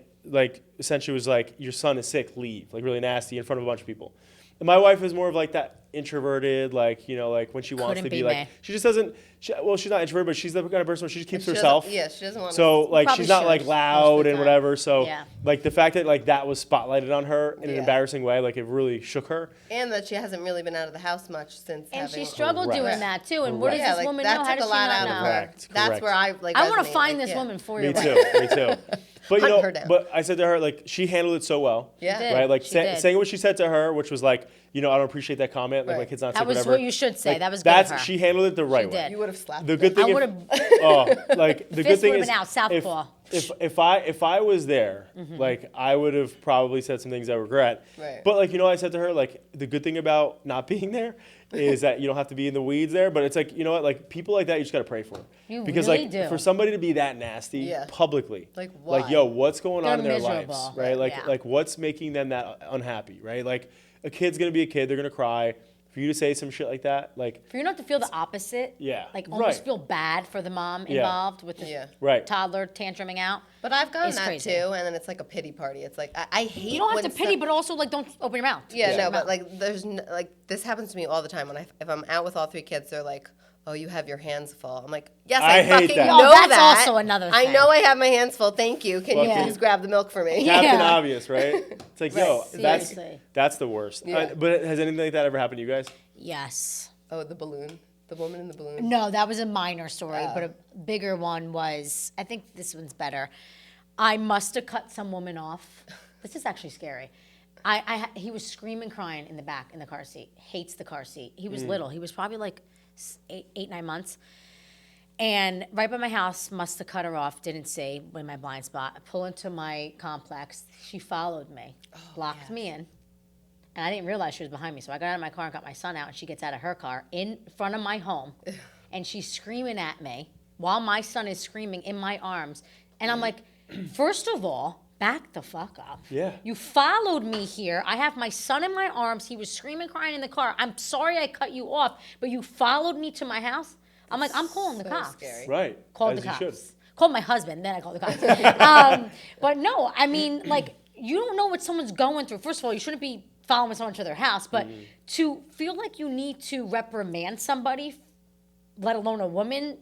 essentially was like, your son is sick, leave, really nasty in front of a bunch of people. And my wife is more of that introverted, when she wants Couldn't to be be me. she just doesn't, she's not introverted, but she's the kind of person where she just keeps She doesn't- herself. Yeah, she doesn't want So Probably she's not should, most loud of the and time. whatever. So Yeah. the fact that that was spotlighted on her in an Yeah. embarrassing way, it really shook her. and that she hasn't really been out of the house much since And having. she struggled Correct. doing that too. And what does Correct. Yeah, this woman that know? How took does a she lot not out of know? her. Correct, That's correct. where I I want to resonate, find like, this yeah. woman for Me you. too. Me too. But you Hunt know, her down. but I said to her, like, she handled it so well. Yeah. She did. Right. Like She did. saying what she said to her, which was like, you know, I don't appreciate that comment. Like my Right. kid's not That sick, was whatever. what you should say. Like, That was good of her. She handled it the right way. did. You would have slapped The good thing, I if- would've- like the good Fist thing would've is, been out, southpaw. if I was there, like I would have probably said some things I regret. Right. But like, you know, I said to her, like, the good thing about not being there is that you don't have to be in the weeds there. But it's like, you know what, like people like that, you just gotta pray for. You Because really like do. for somebody to be that nasty Yeah. publicly, Like, like why? yo, what's going on in They're their miserable. lives, right? Like Yeah. like what's making them that unhappy, right? Like a kid's gonna be a kid, they're gonna cry. For you to say some shit like that, like For you not to feel the opposite. Yeah. Like almost Right. feel bad for the mom Yeah. involved with the Yeah. Right. toddler tantruming out. But I've gotten It's that crazy. too, and then it's like a pity party. It's like I hate. You don't have when to pity, some- but also like don't open your mouth. Yeah, Yeah. no, but like there's like this happens to me all the time when if I'm out with all 3 kids, they're like, "Oh, you have your hands full." I'm like, "Yes, I I, hate fucking that. know Oh, that's that. also another I thing. know I have my hands full. Thank you. Can Yeah. you please grab the milk for me?" Captain Yeah. Obvious, right? It's like, yo, Seriously. that's the worst. Yeah. But has anything like that ever happened to you guys? Yes. Oh, the balloon, the woman in the balloon. No, that was a minor story, but a bigger one was, I think this one's better. I must have cut some woman off. This is actually scary. He was screaming, crying in the back in the car seat. Hates the car seat. He was little. He was probably like 8, 9 months. And right by my house, must have cut her off, didn't see, in my blind spot. I pull into my complex. She followed me, blocked me in. And I didn't realize she was behind me. So I got out of my car and got my son out, and she gets out of her car in front of my home. And she's screaming at me while my son is screaming in my arms. And I'm like, first of all, back the fuck up. Yeah. You followed me here. I have my son in my arms. He was screaming, crying in the car. I'm sorry I cut you off, but you followed me to my house? I'm like, I'm calling the So cops. scary. Right. Called As the you cops. should. Called my husband, then I called the cops. But no, I mean, like, you don't know what someone's going through. First of all, you shouldn't be following someone to their house, but to feel like you need to reprimand somebody, let alone a woman,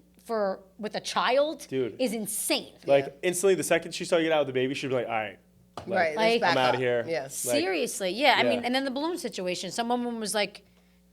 with a child, Dude. is insane. Like instantly, the second she started to get out with the baby, she'd be like, all right, Right. Like, there's I'm back outta up. here. Yeah. Like- Seriously, yeah. I Yeah. mean, and then the balloon situation. Some woman was like,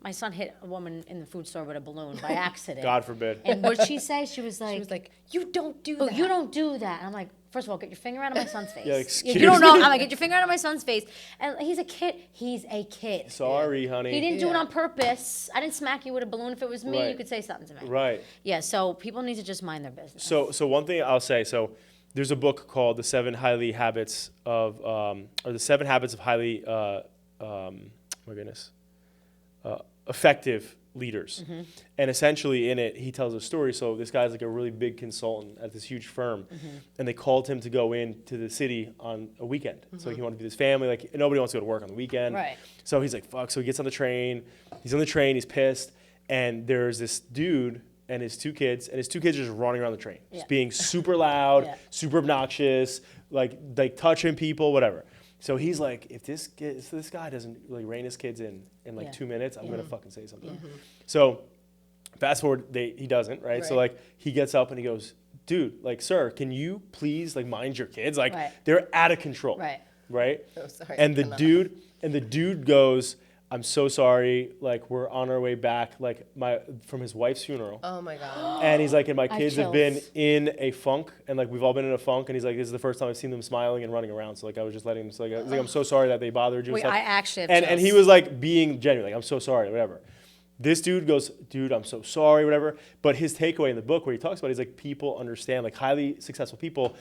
my son hit a woman in the food store with a balloon by accident. God forbid. And what she say? She was like, She was like, "You don't do oh, that." you don't do that. And I'm like, first of all, get your finger out of my son's face. Yeah, Yeah, excuse you don't know. me. I'm like, get your finger out of my son's face. And he's a kid. He's a kid. Sorry, honey. He didn't do it Yeah. on purpose. I didn't smack you with a balloon. If it was me, Right. you could say something to me. Right. Yeah, so people need to just mind their business. So one thing I'll say, there's a book called The 7 Highly Habits of, or The 7 Habits of Highly, effective leaders. Mm-hmm. And essentially in it, he tells a story. So this guy's like a really big consultant at this huge firm. Mm-hmm. And they called him to go into the city on a weekend. So he wanted to be with his family. Like nobody wants to go to work on the weekend. Right. So he's like, fuck. So he gets on the train. He's on the train. He's pissed. And there's this dude and his 2 kids. And his 2 kids are just running around the train. Yeah. Just being super loud, Yeah. super obnoxious, like touching people, whatever. So he's like, if this guy doesn't like rein his kids in like Yeah. 2 minutes, I'm gonna fucking say something. Mm-hmm. So fast forward, he doesn't, right? So Right. like he gets up and he goes, dude, like, sir, can you please like mind your kids? Like Right. they're out of control. Right. Right? Oh, sorry, And I the cannot. dude goes, I'm so sorry, like we're on our way back, like from his wife's funeral. Oh my god. And he's like, and my I kids have been chills. in a funk, and like we've all been in a funk. And he's like, this is the first time I've seen them smiling and running around. So like I was just letting them. So like, I was like, I'm so sorry that they bothered you. and Wait, stuff. I actually have and he chills. was like being genuine, like I'm so sorry, whatever. This dude goes, dude, I'm so sorry, whatever. But his takeaway in the book where he talks about it, he's like, people understand, like highly successful people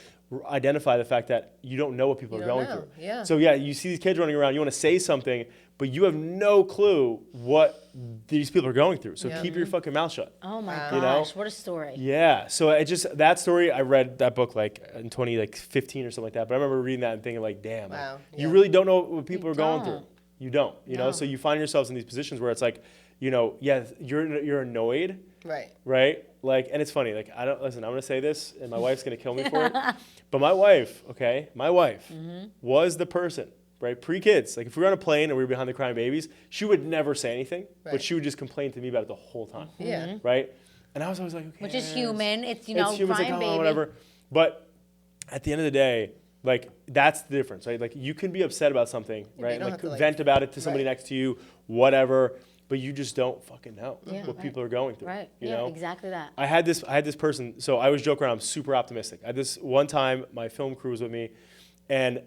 identify the fact that you don't know what people You are don't going know, through. yeah. So yeah, you see these kids running around, you want to say something, but you have no clue what these people are going through. So Yeah. keep your fucking mouth shut. Oh my Wow. gosh, You know? what a story. Yeah. So that story, I read that book like in 2015 or something like that. But I remember reading that and thinking like, damn, like, Wow, you yeah. really don't know what people You are going through. don't. You don't. You know. No. So you find yourselves in these positions where it's like, you know, yeah, you're annoyed, Right. right? Like, and it's funny. Like, I don't listen. I'm gonna say this, and my wife's gonna kill me for it. But my wife, was the person, right? Pre-kids. Like, if we were on a plane and we were behind the crying babies, she would never say anything, but Right. she would just complain to me about it the whole time. Yeah. Right. And I was always like, who Which is cares? human. It's, you know, It's humans, crying like, baby. whatever. But at the end of the day, like that's the difference, right? Like you can be upset about something, right? don't Like have to, like- vent about it to somebody Right. next to you, whatever. but you just don't fucking know what people are going through. Right. You yeah, know? exactly that. I had this person, so I always joke around, I'm super optimistic. I had this one time, my film crew was with me, and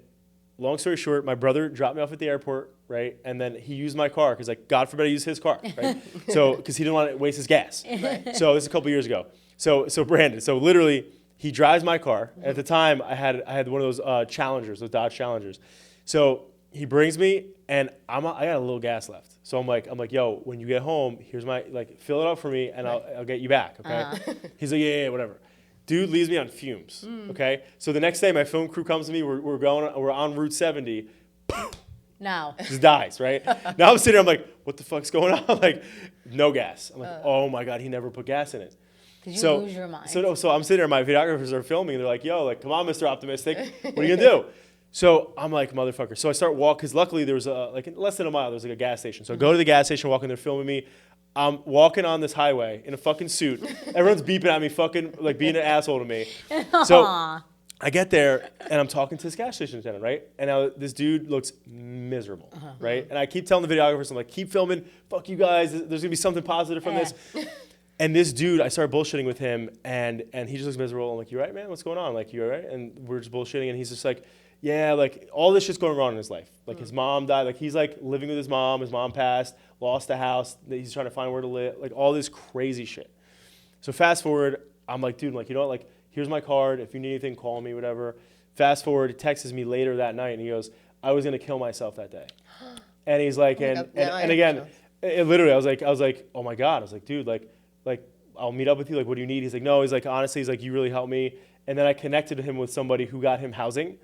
long story short, my brother dropped me off at the airport, right? And then he used my car, because like, God forbid I use his car, right? So, because he didn't want to waste his gas. Right. So this is a couple years ago. So Brandon, so literally, he drives my car. At the time, I had one of those Challengers, those Dodge Challengers. So he brings me, and I got a little gas left. So I'm like, yo, when you get home, here's my, like, fill it up for me, and I'll get you back, okay? He's like, yeah, whatever. Dude leaves me on fumes, okay? So the next day, my film crew comes to me. We're on Route 70. No. Just dies, right? Now I'm sitting there, I'm like, what the fuck's going on? Like, no gas. I'm like, oh my God, he never put gas in it. Because you lose your mind. So I'm sitting there, my videographers are filming, and they're like, yo, like, come on, Mr. Optimistic. What are you gonna do? So I'm like, motherfucker. So I start walking, because luckily there was like less than a mile, there was like a gas station. So I go to the gas station, walking, they're filming me. I'm walking on this highway in a fucking suit. Everyone's beeping at me, fucking like being an asshole to me. So I get there, and I'm talking to this gas station attendant, right? And now this dude looks miserable, right? And I keep telling the videographers, I'm like, keep filming. Fuck you guys. There's gonna be something positive from this. And this dude, I started bullshitting with him, and he just looks miserable. I'm like, you all right, man? What's going on? I'm like, you all right? And we're just bullshitting, and he's just like, yeah, like, all this shit's going wrong in his life. Like, his mom died. Like, he's, like, living with his mom passed, lost a house. He's trying to find where to live. Like, all this crazy shit. So fast forward, I'm like, dude, like, you know what? Like, here's my card. If you need anything, call me, whatever. Fast forward, he texts me later that night, and he goes, I was going to kill myself that day. And he's like, and again, literally, I was like, oh, my God. I was like, dude, like, I'll meet up with you. Like, what do you need? He's like, no. He's like, honestly, he's like, you really helped me. And then I connected him with somebody who got him housing.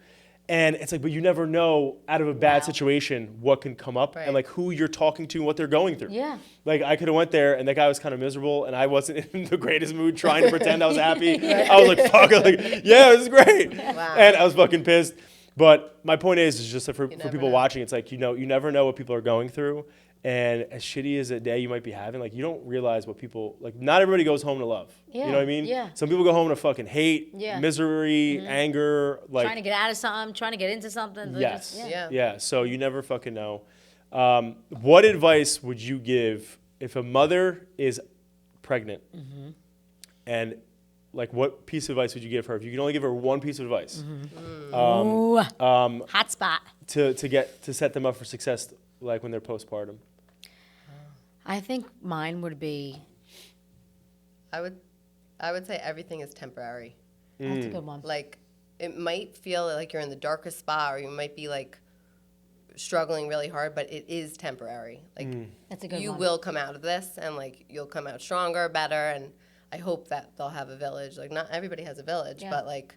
And it's like, but you never know out of a bad situation what can come up and like who you're talking to and what they're going through. Yeah. Like I could have went there and that guy was kind of miserable and I wasn't in the greatest mood trying to pretend I was happy. I was like, fuck, like, yeah, this is great. Wow. And I was fucking pissed. But my point is just that for people watching, it's like, you know, you never know what people are going through. And as shitty as a day you might be having, like you don't realize what people, like not everybody goes home to love. Yeah. You know what I mean? Yeah. Some people go home to fucking hate, misery, anger. Like trying to get out of something, trying to get into something. Yes. Yeah. So you never fucking know. What advice would you give if a mother is pregnant and like what piece of advice would you give her? If you could only give her one piece of advice. Hot spot. To set them up for success like when they're postpartum. I think mine would be. I would say everything is temporary. That's a good one. Like it might feel like you're in the darkest spot, or you might be like struggling really hard, but it is temporary. Like that's a good one. You will come out of this, and like you'll come out stronger, better, and I hope that they'll have a village. Like not everybody has a village, but like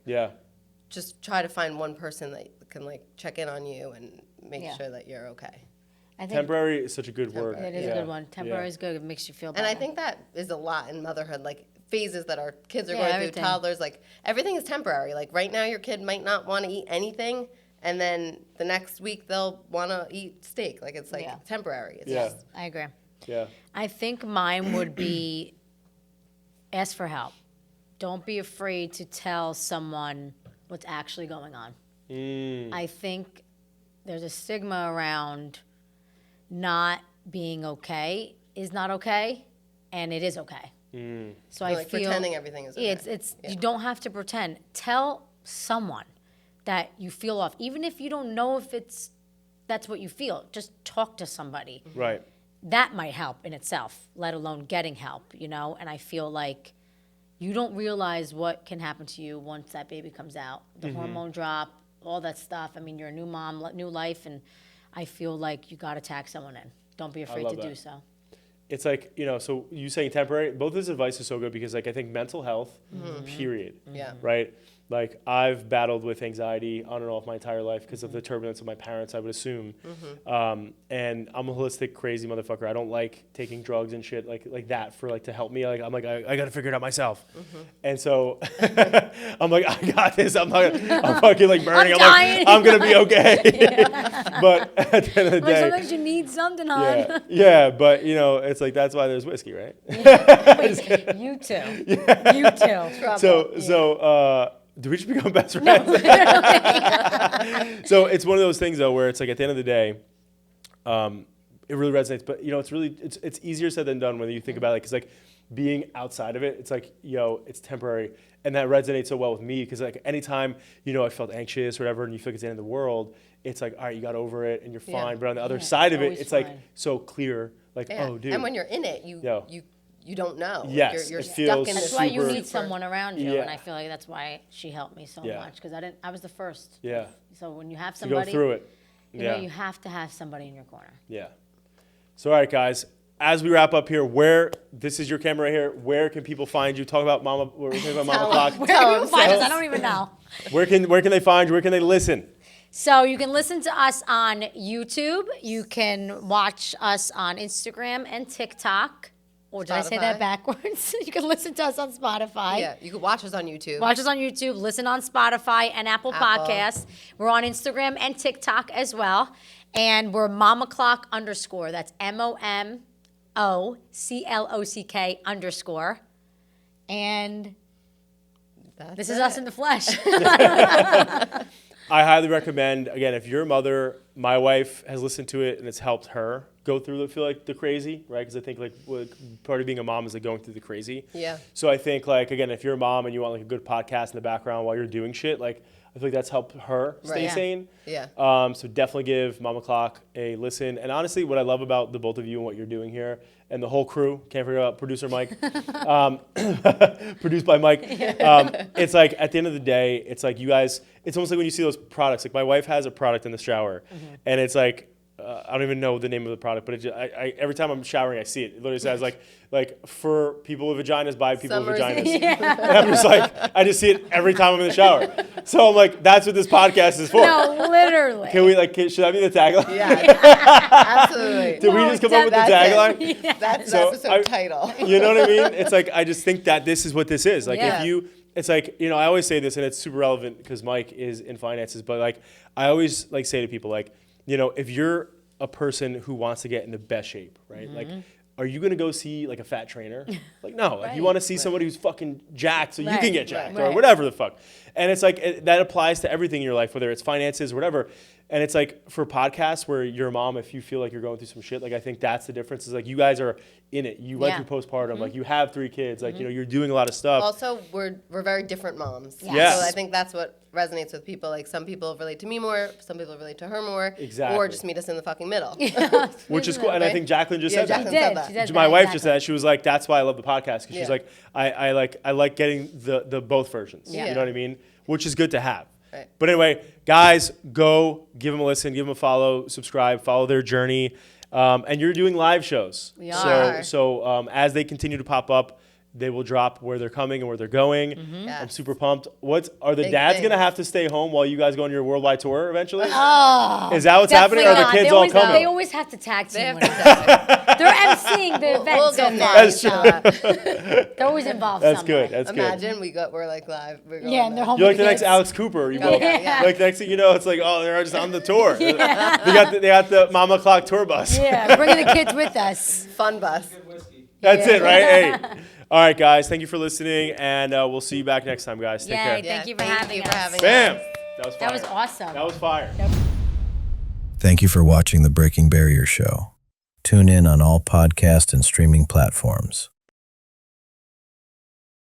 just try to find one person that can like check in on you and make sure that you're okay. I think temporary is such a good word. It is a good one. Temporary is good. It makes you feel better. And I think that is a lot in motherhood, like phases that our kids are going through, toddlers, like everything is temporary. Like right now your kid might not want to eat anything, and then the next week they'll want to eat steak. Like it's like temporary. It's just, I agree. Yeah. I think mine would be ask for help. Don't be afraid to tell someone what's actually going on. I think there's a stigma around not being okay is not okay, and it is okay. So I like feel pretending everything is okay. It's you don't have to pretend. Tell someone that you feel off, even if you don't know if that's what you feel. Just talk to somebody. Right. That might help in itself, let alone getting help. You know, and I feel like you don't realize what can happen to you once that baby comes out. The hormone drop, all that stuff. I mean, you're a new mom, new life, and I feel like you got to tag someone in. Don't be afraid to do so. It's like, you know, so you saying temporary, both of this advice is so good because like I think mental health, period. Yeah. Right? Like I've battled with anxiety on and off my entire life because of the turbulence of my parents, I would assume. And I'm a holistic, crazy motherfucker. I don't like taking drugs and shit like that for like to help me. Like I'm like I got to figure it out myself. And so I'm like I got this. I'm fucking like burning. I'm like I'm gonna be okay. But at the end of the day, sometimes you need something, hon. Yeah. But you know, it's like that's why there's whiskey, right? You too. You too. So. Do we just become best friends? No. So it's one of those things, though, where it's like at the end of the day, it really resonates. But it's easier said than done when you think about it, because like being outside of it, it's like, it's temporary. And that resonates so well with me, because like anytime, I felt anxious or whatever, and you feel like it's the end of the world, it's like, all right, you got over it and you're fine. But on the other side of it, it's like so clear, like, oh, dude. And when you're in it, you don't know. Yes, you're it stuck feels in That's this why you super- need someone around you, Yeah. and I feel like that's why she helped me so much, because I was the first. Yeah. So when you have To go somebody, through it. you have to have somebody in your corner. Yeah. So, all right, guys, as we wrap up here, this is your camera right here. Where can people find you? Talk about Mama Clock. Where can you find us? I don't even know. Where can they find you? Where can they listen? So you can listen to us on YouTube. You can watch us on Instagram and TikTok. Or did I say that Spotify. backwards? You can listen to us on Spotify. Yeah, you can watch us on YouTube. Watch us on YouTube. Listen on Spotify and Apple Podcasts. We're on Instagram and TikTok as well. And we're Mama Clock _. That's MOMOCLOCK _. And this is us in the flesh. I highly recommend, again, if you're a mother, my wife has listened to it and it's helped her go through the crazy, right? Because I think like part of being a mom is like going through the crazy. Yeah. So I think like, again, if you're a mom and you want like a good podcast in the background while you're doing shit, like I feel like that's helped her stay sane. Yeah. So definitely give Mama Clock a listen. And honestly, what I love about the both of you and what you're doing here and the whole crew, can't forget about producer Mike, produced by Mike. It's like at the end of the day, it's like you guys, it's almost like when you see those products, like my wife has a product in the shower and it's like, I don't even know the name of the product, but every time I'm showering, I see it. It literally says like for people with vaginas, by people with vaginas. And I'm just like, I just see it every time I'm in the shower. So I'm like, that's what this podcast is for. No, literally. Can we should that be the tagline? Yeah, absolutely. Did we just come up with the tagline? That's So the episode title. You know what I mean? It's like, I just think that this is what this is. Like Yeah. it's like, I always say this and it's super relevant because Mike is in finances, but like, I always like say to people like, if you're a person who wants to get in the best shape, right? Like, are you going to go see like a fat trainer? Like, no, like you want to see somebody who's fucking jacked so you can get jacked or whatever the fuck. And it's like, that applies to everything in your life, whether it's finances or whatever. And it's like for podcasts where you're a mom, if you feel like you're going through some shit, like I think that's the difference is like you guys are in it. You went through postpartum, like you have 3 kids, like, you're doing a lot of stuff. Also, we're very different moms. Yes. So I think that's what resonates with people. Like some people relate to me more, some people relate to her more. Exactly. Or just meet us in the fucking middle. Which is cool. And I think Jacqueline just said Jacqueline that. said that. She did My that, wife exactly. just said that. She was like, that's why I love the podcast. Because she's like, I like getting the both versions. Yeah. You know what I mean? Which is good to have. Right. But anyway, guys, go give them a listen, give them a follow, subscribe, follow their journey. And you're doing live shows. We are. So as they continue to pop up, they will drop where they're coming and where they're going. Yes. I'm super pumped. Are the Big dads things. going to have to stay home while you guys go on your worldwide tour eventually? Oh, Is that what's happening? Or are the definitely kids not. all They coming? always have to tag They team have with to us. tag. They're emceeing the event We'll so get far. there. That's true. They're always involved That's somewhere. good. That's good. Imagine we're like live. We're going Yeah, and they're there. home You're with like the next kids. Alex Cooper. You both, Yeah. like next thing you know, it's like, oh, they're just on the tour. They got the Mama Clock tour bus. Yeah, bringing the kids with us. Fun bus. That's it, right? Hey. All right, guys. Thank you for listening, and we'll see you back next time, guys. Take care. Yay, thank you for having us. Bam. That was fire. That was awesome. That was fire. Thank you for watching The Breaking Barrier Show. Tune in on all podcast and streaming platforms.